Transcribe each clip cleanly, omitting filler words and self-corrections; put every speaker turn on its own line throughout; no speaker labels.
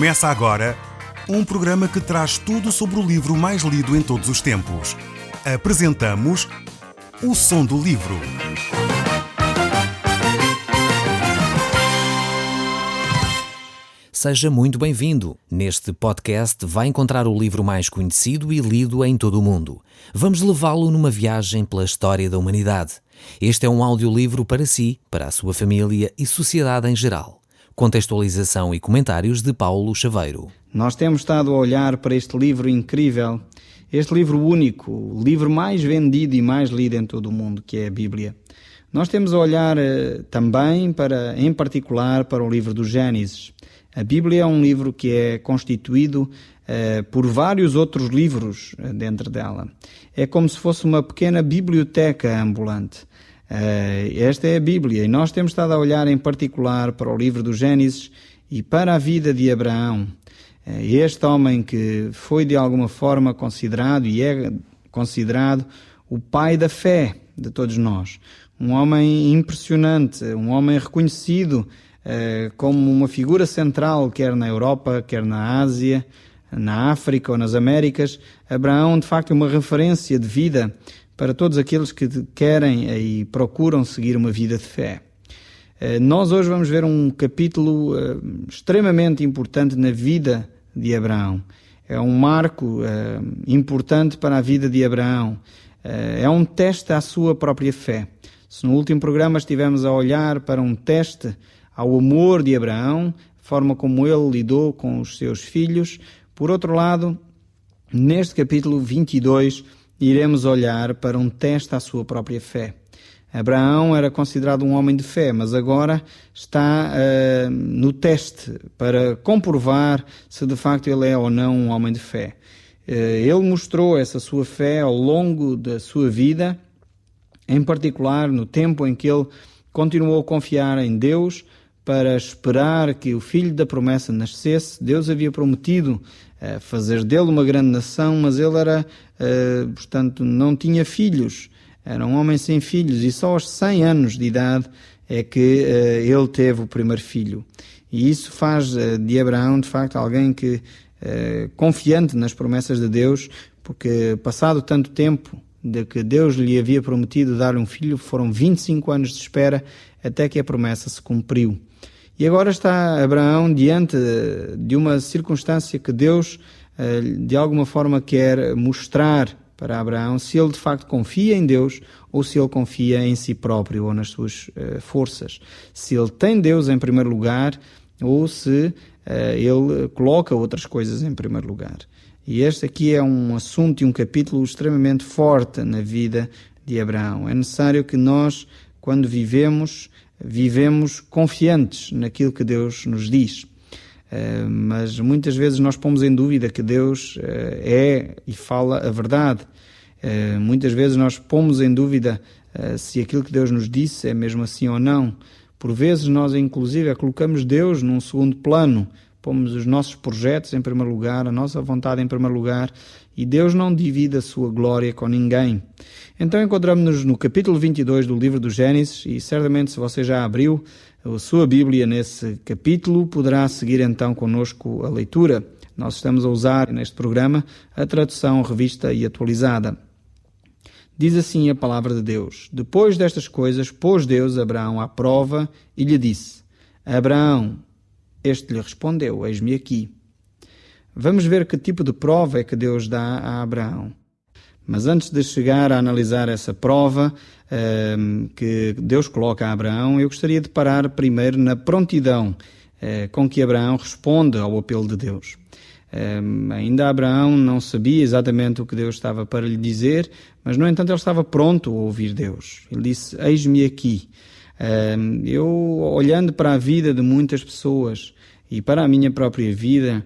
Começa agora um programa que traz tudo sobre o livro mais lido em todos os tempos. Apresentamos O Som do Livro.
Seja muito bem-vindo. Neste podcast vai encontrar o livro mais conhecido e lido em todo o mundo. Vamos levá-lo numa viagem pela história da humanidade. Este é um audiolivro para si, para a sua família e sociedade em geral. Contextualização e comentários de Paulo Chaveiro.
Nós temos estado a olhar para este livro incrível, este livro único, o livro mais vendido e mais lido em todo o mundo, que é a Bíblia. Nós temos a olhar também, em particular, para o livro do Gênesis. A Bíblia é um livro que é constituído por vários outros livros dentro dela. É como se fosse uma pequena biblioteca ambulante. Esta é a Bíblia e nós temos estado a olhar em particular para o livro do Gênesis e para a vida de Abraão. Este homem que foi de alguma forma considerado e é considerado o pai da fé de todos nós. Um homem impressionante, um homem reconhecido como uma figura central, quer na Europa, quer na Ásia, na África ou nas Américas. Abraão, de facto, é uma referência de vida para todos aqueles que querem e procuram seguir uma vida de fé. Nós hoje vamos ver um capítulo extremamente importante na vida de Abraão. É um marco importante para a vida de Abraão. É um teste à sua própria fé. Se no último programa estivemos a olhar para um teste ao amor de Abraão, a forma como ele lidou com os seus filhos, por outro lado, neste capítulo 22, iremos olhar para um teste à sua própria fé. Abraão era considerado um homem de fé, mas agora está no teste para comprovar se de facto ele é ou não um homem de fé. Ele mostrou essa sua fé ao longo da sua vida, em particular no tempo em que ele continuou a confiar em Deus para esperar que o filho da promessa nascesse. Deus havia prometido fazer dele uma grande nação, mas ele portanto, não tinha filhos. Era um homem sem filhos e só aos 100 anos de idade é que ele teve o primeiro filho. E isso faz de Abraão, de facto, alguém que confiante nas promessas de Deus, porque passado tanto tempo de que Deus lhe havia prometido dar-lhe um filho, foram 25 anos de espera até que a promessa se cumpriu. E agora está Abraão diante de uma circunstância que Deus, de alguma forma, quer mostrar para Abraão se ele de facto confia em Deus ou se ele confia em si próprio ou nas suas forças. Se ele tem Deus em primeiro lugar ou se ele coloca outras coisas em primeiro lugar. E este aqui é um assunto e um capítulo extremamente forte na vida de Abraão. É necessário que nós, quando vivemos confiantes naquilo que Deus nos diz. Mas muitas vezes nós pomos em dúvida que Deus é e fala a verdade. Muitas vezes nós pomos em dúvida se aquilo que Deus nos disse é mesmo assim ou não. Por vezes nós, inclusive, colocamos Deus num segundo plano. Pomos os nossos projetos em primeiro lugar, a nossa vontade em primeiro lugar, e Deus não divide a sua glória com ninguém. Então encontramos-nos no capítulo 22 do livro do Gênesis, e certamente se você já abriu a sua Bíblia nesse capítulo, poderá seguir então connosco a leitura. Nós estamos a usar neste programa a tradução revista e atualizada. Diz assim a palavra de Deus: Depois destas coisas, pôs Deus Abraão à prova e lhe disse: Abraão. Este lhe respondeu: Eis-me aqui. Vamos ver que tipo de prova é que Deus dá a Abraão. Mas antes de chegar a analisar essa prova que Deus coloca a Abraão, eu gostaria de parar primeiro na prontidão com que Abraão responde ao apelo de Deus. Ainda Abraão não sabia exatamente o que Deus estava para lhe dizer, mas no entanto ele estava pronto a ouvir Deus. Ele disse: Eis-me aqui. Eu, olhando para a vida de muitas pessoas e para a minha própria vida,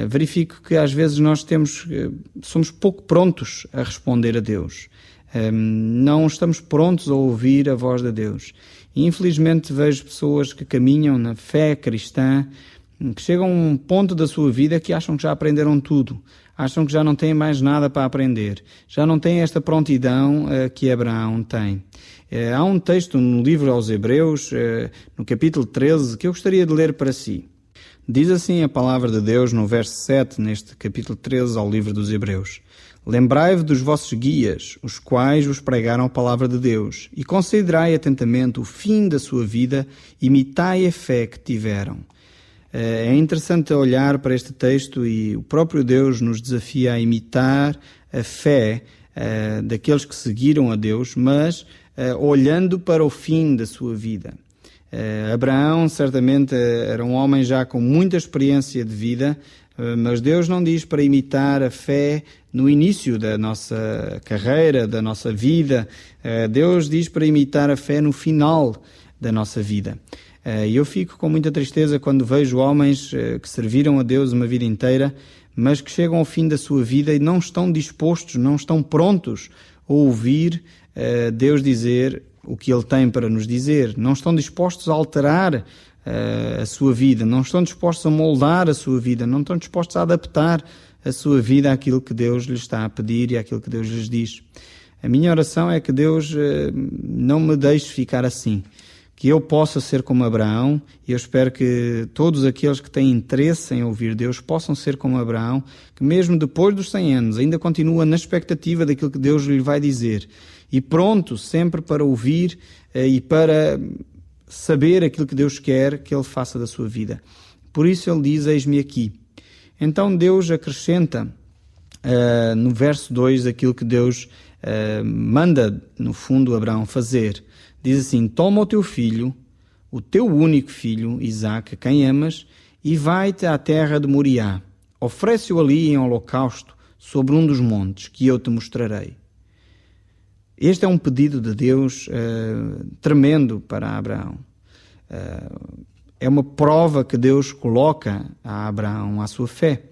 verifico que às vezes nós somos pouco prontos a responder a Deus. Não estamos prontos a ouvir a voz de Deus. E, infelizmente vejo pessoas que caminham na fé cristã, que chegam a um ponto da sua vida que acham que já aprenderam tudo. Acham que já não têm mais nada para aprender. Já não têm esta prontidão que Abraão tem. Há um texto no livro aos Hebreus, no capítulo 13, que eu gostaria de ler para si. Diz assim a palavra de Deus no verso 7, neste capítulo 13 ao livro dos Hebreus. Lembrai-vos dos vossos guias, os quais vos pregaram a palavra de Deus, e considerai atentamente o fim da sua vida, imitai a fé que tiveram. É interessante olhar para este texto e o próprio Deus nos desafia a imitar a fé daqueles que seguiram a Deus, mas olhando para o fim da sua vida. Abraão certamente era um homem já com muita experiência de vida, mas Deus não diz para imitar a fé no início da nossa carreira, da nossa vida. Deus diz para imitar a fé no final da nossa vida. E eu fico com muita tristeza quando vejo homens que serviram a Deus uma vida inteira, mas que chegam ao fim da sua vida e não estão dispostos, não estão prontos a ouvir Deus dizer o que Ele tem para nos dizer. Não estão dispostos a alterar a sua vida, não estão dispostos a moldar a sua vida, não estão dispostos a adaptar a sua vida àquilo que Deus lhes está a pedir e àquilo que Deus lhes diz. A minha oração é que Deus não me deixe ficar assim, que eu possa ser como Abraão, e eu espero que todos aqueles que têm interesse em ouvir Deus possam ser como Abraão, que mesmo depois dos 100 anos ainda continua na expectativa daquilo que Deus lhe vai dizer, e pronto sempre para ouvir e para saber aquilo que Deus quer que ele faça da sua vida. Por isso ele diz, eis-me aqui. Então Deus acrescenta no verso 2 aquilo que Deus manda, no fundo, Abraão fazer. Diz assim, toma o teu filho, o teu único filho, Isaque, a quem amas, e vai-te à terra de Moriá. Oferece-o ali em holocausto, sobre um dos montes, que eu te mostrarei. Este é um pedido de Deus tremendo para Abraão. É uma prova que Deus coloca a Abraão, à sua fé.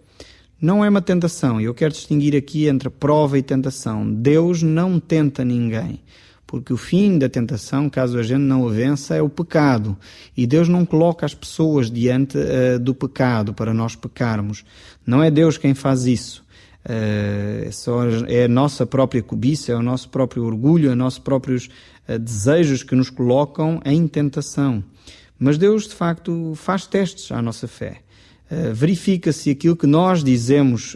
Não é uma tentação, e eu quero distinguir aqui entre prova e tentação. Deus não tenta ninguém, porque o fim da tentação, caso a gente não a vença, é o pecado. E Deus não coloca as pessoas diante do pecado para nós pecarmos. Não é Deus quem faz isso. É a nossa própria cobiça, é o nosso próprio orgulho, é os nossos próprios desejos que nos colocam em tentação. Mas Deus, de facto, faz testes à nossa fé. Verifica se aquilo que nós dizemos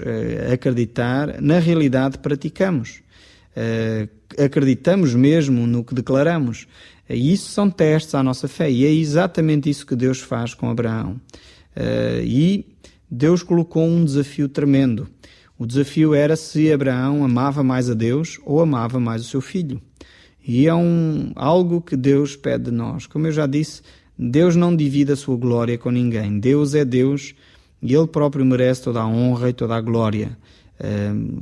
acreditar, na realidade praticamos. Acreditamos mesmo no que declaramos. E isso são testes à nossa fé. E é exatamente isso que Deus faz com Abraão. E Deus colocou um desafio tremendo. O desafio era se Abraão amava mais a Deus ou amava mais o seu filho. E é algo que Deus pede de nós. Como eu já disse, Deus não divide a sua glória com ninguém. Deus é Deus e Ele próprio merece toda a honra e toda a glória.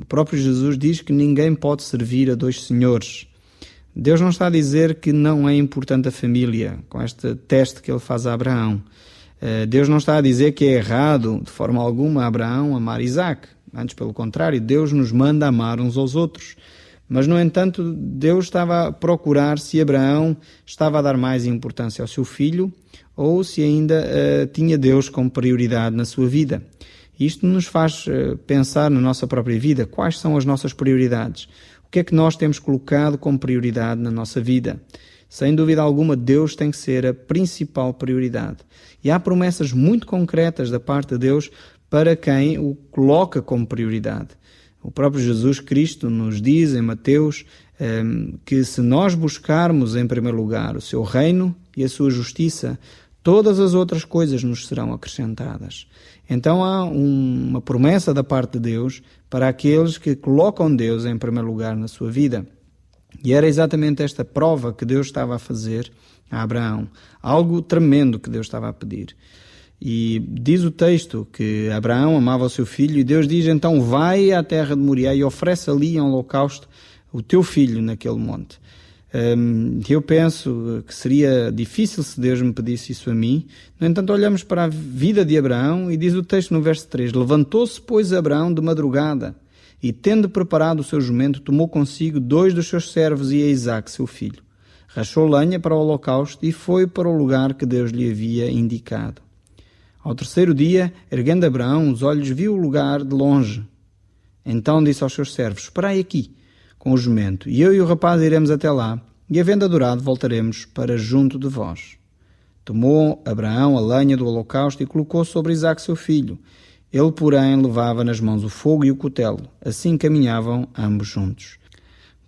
O próprio Jesus diz que ninguém pode servir a dois senhores. Deus não está a dizer que não é importante a família, com este teste que Ele faz a Abraão. Deus não está a dizer que é errado, de forma alguma, Abraão amar Isaque. Antes, pelo contrário, Deus nos manda amar uns aos outros. Mas, no entanto, Deus estava a procurar se Abraão estava a dar mais importância ao seu filho ou se ainda tinha Deus como prioridade na sua vida. Isto nos faz pensar na nossa própria vida. Quais são as nossas prioridades? O que é que nós temos colocado como prioridade na nossa vida? Sem dúvida alguma, Deus tem que ser a principal prioridade. E há promessas muito concretas da parte de Deus para quem o coloca como prioridade. O próprio Jesus Cristo nos diz em Mateus que se nós buscarmos em primeiro lugar o seu reino e a sua justiça, todas as outras coisas nos serão acrescentadas. Então há uma promessa da parte de Deus para aqueles que colocam Deus em primeiro lugar na sua vida. E era exatamente esta prova que Deus estava a fazer a Abraão. Algo tremendo que Deus estava a pedir. E diz o texto que Abraão amava o seu filho e Deus diz, então vai à terra de Moriá e oferece ali em holocausto o teu filho naquele monte. Eu penso que seria difícil se Deus me pedisse isso a mim. No entanto, olhamos para a vida de Abraão e diz o texto no verso 3, levantou-se, pois, Abraão de madrugada e, tendo preparado o seu jumento, tomou consigo 2 dos seus servos e a Isaque, seu filho. Rachou lenha para o holocausto e foi para o lugar que Deus lhe havia indicado. Ao terceiro dia, erguendo Abraão os olhos, viu o lugar de longe. Então disse aos seus servos, esperai aqui com o jumento, e eu e o rapaz iremos até lá, e havendo adorado, voltaremos para junto de vós. Tomou Abraão a lenha do holocausto e colocou sobre Isaque seu filho. Ele, porém, levava nas mãos o fogo e o cutelo. Assim caminhavam ambos juntos.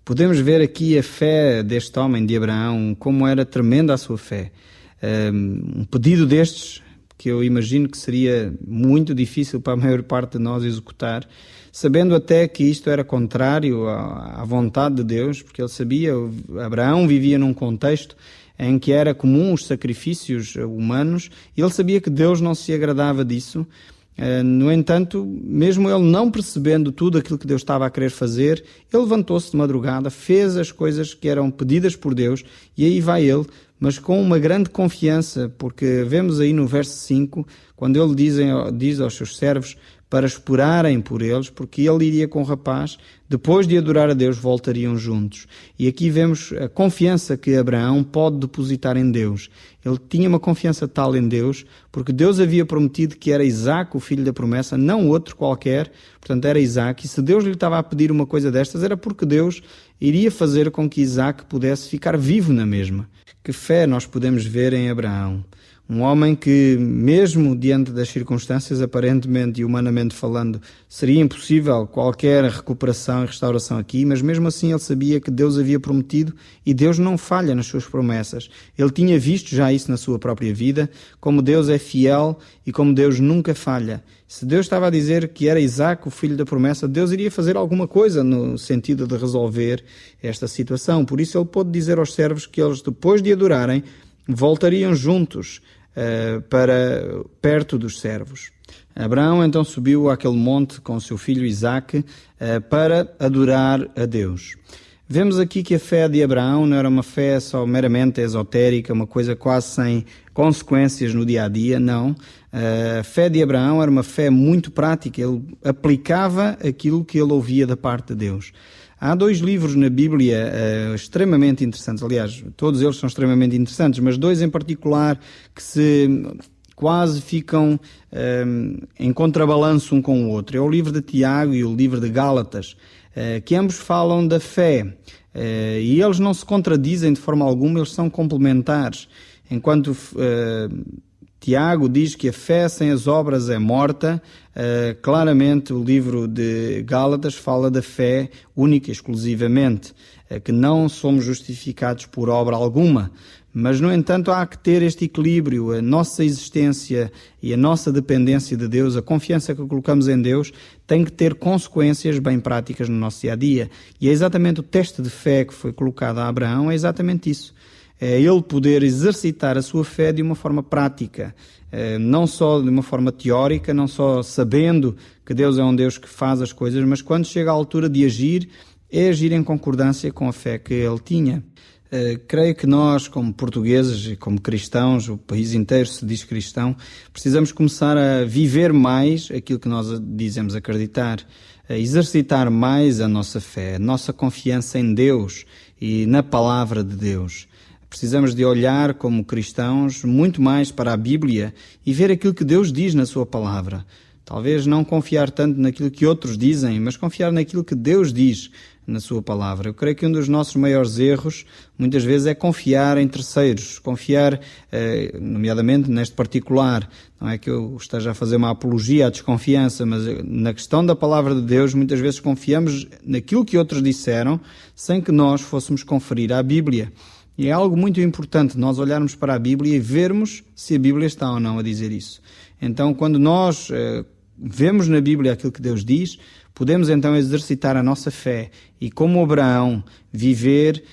Podemos ver aqui a fé deste homem, de Abraão, como era tremenda a sua fé. Um pedido destes, que eu imagino que seria muito difícil para a maior parte de nós executar, sabendo até que isto era contrário à vontade de Deus, porque ele sabia, Abraão vivia num contexto em que era comum os sacrifícios humanos, e ele sabia que Deus não se agradava disso. No entanto, mesmo ele não percebendo tudo aquilo que Deus estava a querer fazer, ele levantou-se de madrugada, fez as coisas que eram pedidas por Deus, e aí vai ele, mas com uma grande confiança, porque vemos aí no verso 5, quando ele diz aos seus servos para esperarem por eles, porque ele iria com o rapaz, depois de adorar a Deus, voltariam juntos. E aqui vemos a confiança que Abraão pode depositar em Deus. Ele tinha uma confiança tal em Deus, porque Deus havia prometido que era Isaque, o filho da promessa, não outro qualquer, portanto era Isaque, e se Deus lhe estava a pedir uma coisa destas, era porque Deus iria fazer com que Isaque pudesse ficar vivo na mesma. Que fé nós podemos ver em Abraão. Um homem que, mesmo diante das circunstâncias, aparentemente e humanamente falando, seria impossível qualquer recuperação e restauração aqui, mas mesmo assim ele sabia que Deus havia prometido e Deus não falha nas suas promessas. Ele tinha visto já isso na sua própria vida, como Deus é fiel e como Deus nunca falha. Se Deus estava a dizer que era Isaque, o filho da promessa, Deus iria fazer alguma coisa no sentido de resolver esta situação. Por isso ele pôde dizer aos servos que eles, depois de adorarem, voltariam juntos para perto dos servos. Abraão então subiu àquele monte com seu filho Isaque para adorar a Deus. Vemos aqui que a fé de Abraão não era uma fé só meramente esotérica, uma coisa quase sem consequências no dia a dia, não. A fé de Abraão era uma fé muito prática, ele aplicava aquilo que ele ouvia da parte de Deus. Há 2 livros na Bíblia extremamente interessantes, aliás, todos eles são extremamente interessantes, mas 2 em particular que se quase ficam em contrabalanço um com o outro. É o livro de Tiago e o livro de Gálatas, que ambos falam da fé, e eles não se contradizem de forma alguma, eles são complementares. Enquanto Tiago diz que a fé sem as obras é morta, claramente o livro de Gálatas fala da fé única e exclusivamente, que não somos justificados por obra alguma. Mas, no entanto, há que ter este equilíbrio, a nossa existência e a nossa dependência de Deus, a confiança que colocamos em Deus, tem que ter consequências bem práticas no nosso dia-a-dia. E é exatamente o teste de fé que foi colocado a Abraão, é exatamente isso. É ele poder exercitar a sua fé de uma forma prática, não só de uma forma teórica, não só sabendo que Deus é um Deus que faz as coisas, mas quando chega à altura de agir, é agir em concordância com a fé que ele tinha. Creio que nós, como portugueses e como cristãos, o país inteiro se diz cristão, precisamos começar a viver mais aquilo que nós dizemos acreditar, a exercitar mais a nossa fé, a nossa confiança em Deus e na palavra de Deus. Precisamos de olhar como cristãos muito mais para a Bíblia e ver aquilo que Deus diz na sua palavra. Talvez não confiar tanto naquilo que outros dizem, mas confiar naquilo que Deus diz na sua palavra. Eu creio que um dos nossos maiores erros, muitas vezes, é confiar em terceiros. Confiar, nomeadamente neste particular. Não é que eu esteja a fazer uma apologia à desconfiança, mas na questão da palavra de Deus, muitas vezes confiamos naquilo que outros disseram, sem que nós fôssemos conferir à Bíblia. E é algo muito importante nós olharmos para a Bíblia e vermos se a Bíblia está ou não a dizer isso. Então, quando nós vemos na Bíblia aquilo que Deus diz, podemos então exercitar a nossa fé e, como Abraão, viver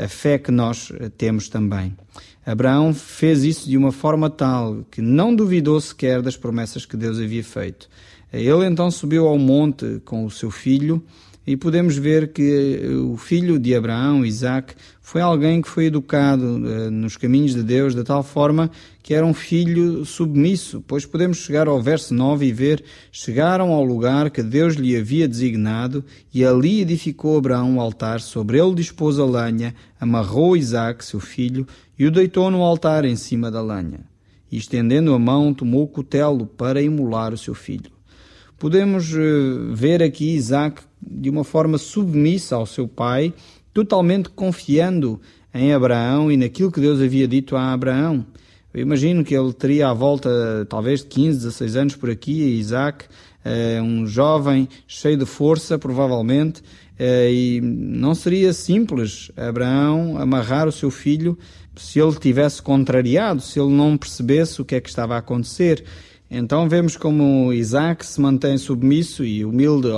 a fé que nós temos também. Abraão fez isso de uma forma tal que não duvidou sequer das promessas que Deus havia feito. Ele então subiu ao monte com o seu filho, e podemos ver que o filho de Abraão, Isaque, foi alguém que foi educado nos caminhos de Deus de tal forma que era um filho submisso, pois podemos chegar ao verso 9 e ver: chegaram ao lugar que Deus lhe havia designado e ali edificou Abraão um altar, sobre ele dispôs a lenha, amarrou Isaque, seu filho, e o deitou no altar em cima da lenha. E estendendo a mão, tomou o cutelo para imolar o seu filho. Podemos ver aqui Isaque de uma forma submissa ao seu pai, totalmente confiando em Abraão e naquilo que Deus havia dito a Abraão. Eu imagino que ele teria à volta talvez de 15, 16 anos por aqui, Isaac, um jovem cheio de força, provavelmente, e não seria simples Abraão amarrar o seu filho se ele tivesse contrariado, se ele não percebesse o que é que estava a acontecer. Então vemos como Isaac se mantém submisso e humilde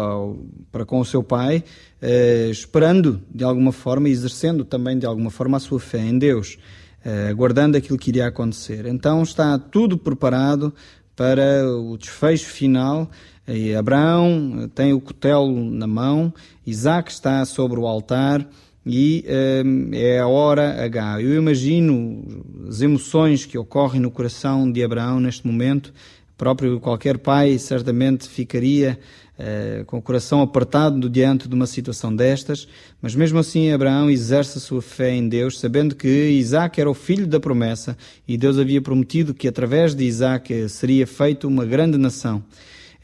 para com o seu pai, esperando de alguma forma e exercendo também de alguma forma a sua fé em Deus, aguardando aquilo que iria acontecer. Então está tudo preparado para o desfecho final. E Abraão tem o cutelo na mão, Isaac está sobre o altar e é a hora H. Eu imagino as emoções que ocorrem no coração de Abraão neste momento. Próprio qualquer pai certamente ficaria com o coração apertado diante de uma situação destas, mas mesmo assim Abraão exerce a sua fé em Deus, sabendo que Isaac era o filho da promessa e Deus havia prometido que através de Isaac seria feita uma grande nação.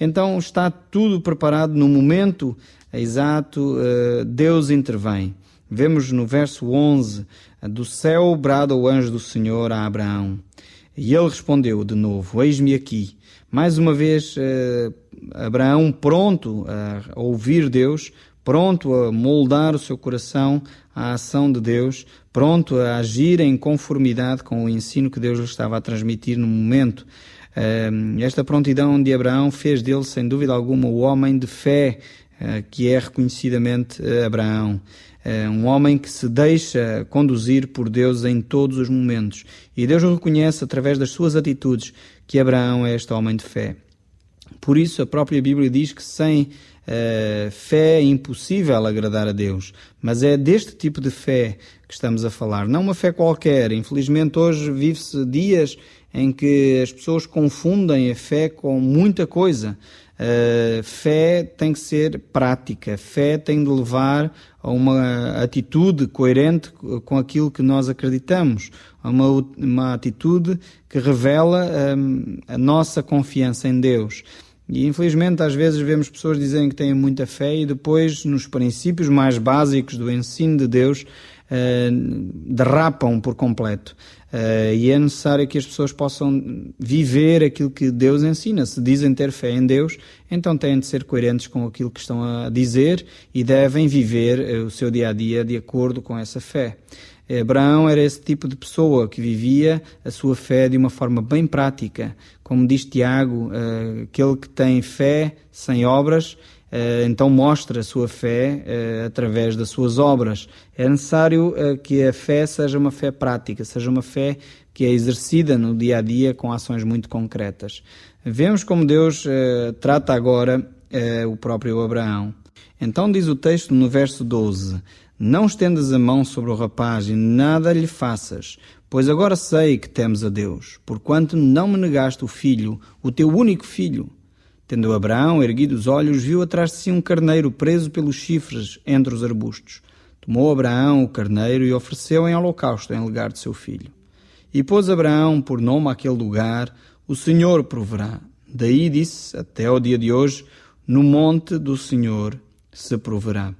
Então está tudo preparado no momento exato, Deus intervém. Vemos no verso 11, do céu brada o anjo do Senhor a Abraão. E ele respondeu de novo, eis-me aqui. Mais uma vez, Abraão pronto a ouvir Deus, pronto a moldar o seu coração à ação de Deus, pronto a agir em conformidade com o ensino que Deus lhe estava a transmitir no momento. Esta prontidão de Abraão fez dele, sem dúvida alguma, o homem de fé que é reconhecidamente Abraão. Um homem que se deixa conduzir por Deus em todos os momentos. E Deus o reconhece através das suas atitudes que Abraão é este homem de fé. Por isso a própria Bíblia diz que sem fé é impossível agradar a Deus. Mas é deste tipo de fé que estamos a falar. Não uma fé qualquer. Infelizmente hoje vive-se dias em que as pessoas confundem a fé com muita coisa. Fé tem que ser prática, fé tem de levar a uma atitude coerente com aquilo que nós acreditamos, a uma atitude que revela a nossa confiança em Deus. E infelizmente às vezes vemos pessoas dizerem que têm muita fé e depois nos princípios mais básicos do ensino de Deus derrapam por completo. E é necessário que as pessoas possam viver aquilo que Deus ensina. Se dizem ter fé em Deus, então têm de ser coerentes com aquilo que estão a dizer e devem viver o seu dia-a-dia de acordo com essa fé. Abraão era esse tipo de pessoa que vivia a sua fé de uma forma bem prática. Como diz Tiago, aquele que tem fé sem obras, então mostra a sua fé através das suas obras. É necessário que a fé seja uma fé prática, seja uma fé que é exercida no dia-a-dia com ações muito concretas. Vemos como Deus trata agora o próprio Abraão. Então diz o texto no verso 12, não estendas a mão sobre o rapaz e nada lhe faças, pois agora sei que temes a Deus, porquanto não me negaste o filho, o teu único filho. Tendo Abraão erguido os olhos, viu atrás de si um carneiro preso pelos chifres entre os arbustos. Tomou Abraão o carneiro e ofereceu em holocausto em lugar de seu filho. E pôs Abraão por nome àquele lugar, o Senhor proverá. Daí disse, até ao dia de hoje, no monte do Senhor se proverá.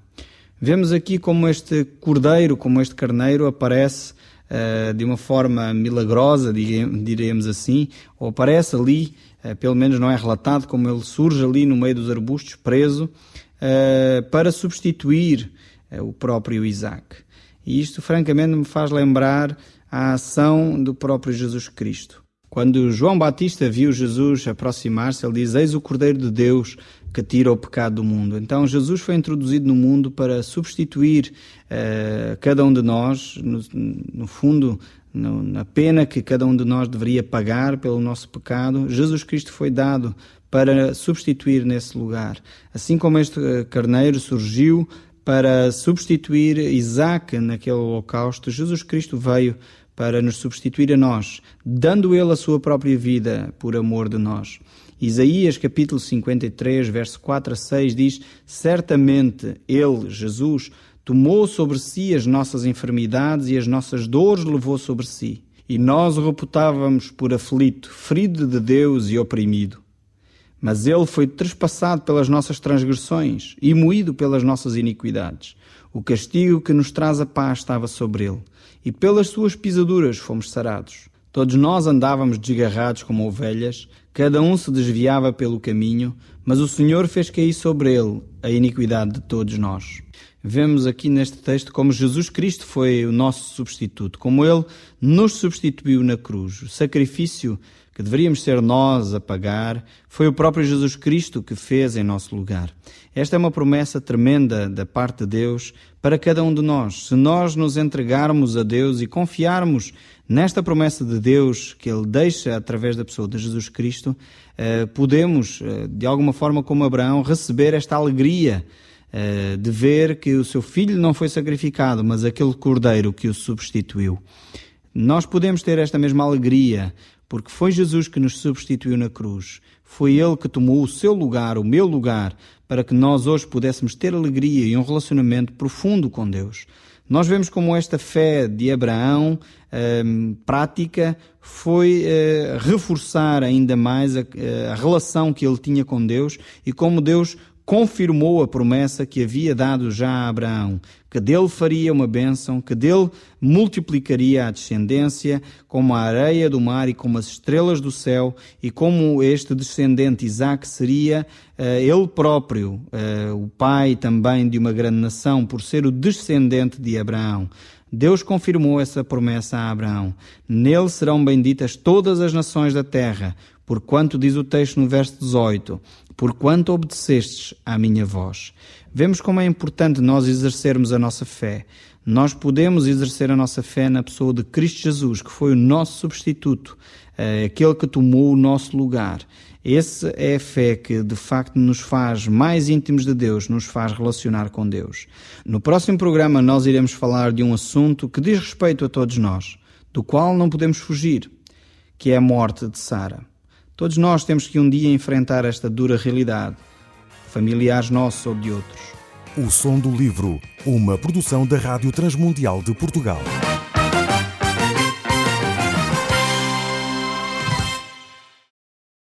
Vemos aqui como este cordeiro, como este carneiro aparece de uma forma milagrosa, diremos assim, ou aparece ali, pelo menos não é relatado, como ele surge ali no meio dos arbustos, preso, para substituir o próprio Isaac. E isto, francamente, me faz lembrar a ação do próprio Jesus Cristo. Quando João Batista viu Jesus aproximar-se, ele diz, eis o Cordeiro de Deus que tira o pecado do mundo. Então Jesus foi introduzido no mundo para substituir cada um de nós, no fundo, na pena que cada um de nós deveria pagar pelo nosso pecado. Jesus Cristo foi dado para substituir nesse lugar. Assim como este carneiro surgiu para substituir Isaac naquele holocausto, Jesus Cristo veio para nos substituir a nós, dando ele a sua própria vida por amor de nós. Isaías capítulo 53, verso 4 a 6 diz, certamente ele, Jesus, tomou sobre si as nossas enfermidades e as nossas dores levou sobre si. E nós o reputávamos por aflito, ferido de Deus e oprimido. Mas ele foi trespassado pelas nossas transgressões e moído pelas nossas iniquidades. O castigo que nos traz a paz estava sobre ele, e pelas suas pisaduras fomos sarados. Todos nós andávamos desgarrados como ovelhas, cada um se desviava pelo caminho, mas o Senhor fez cair sobre ele a iniquidade de todos nós. Vemos aqui neste texto como Jesus Cristo foi o nosso substituto, como Ele nos substituiu na cruz. O sacrifício que deveríamos ser nós a pagar, foi o próprio Jesus Cristo que fez em nosso lugar. Esta é uma promessa tremenda da parte de Deus para cada um de nós. Se nós nos entregarmos a Deus e confiarmos nesta promessa de Deus que Ele deixa através da pessoa de Jesus Cristo, podemos, de alguma forma como Abraão, receber esta alegria de ver que o seu filho não foi sacrificado, mas aquele cordeiro que o substituiu. Nós podemos ter esta mesma alegria, porque foi Jesus que nos substituiu na cruz. Foi Ele que tomou o seu lugar, o meu lugar, para que nós hoje pudéssemos ter alegria e um relacionamento profundo com Deus. Nós vemos como esta fé de Abraão, prática, foi reforçar ainda mais a relação que ele tinha com Deus e como Deus confirmou a promessa que havia dado já a Abraão, que dele faria uma bênção, que dele multiplicaria a descendência como a areia do mar e como as estrelas do céu, e como este descendente Isaque seria ele próprio, o pai também de uma grande nação, por ser o descendente de Abraão. Deus confirmou essa promessa a Abraão. Nele serão benditas todas as nações da terra, porquanto, diz o texto no verso 18, porquanto obedecestes à minha voz. Vemos como é importante nós exercermos a nossa fé. Nós podemos exercer a nossa fé na pessoa de Cristo Jesus, que foi o nosso substituto, aquele que tomou o nosso lugar. Essa é a fé que, de facto, nos faz mais íntimos de Deus, nos faz relacionar com Deus. No próximo programa nós iremos falar de um assunto que diz respeito a todos nós, do qual não podemos fugir, que é a morte de Sara. Todos nós temos que um dia enfrentar esta dura realidade, familiares nossos ou de outros.
O Som do Livro, uma produção da Rádio Transmundial de Portugal.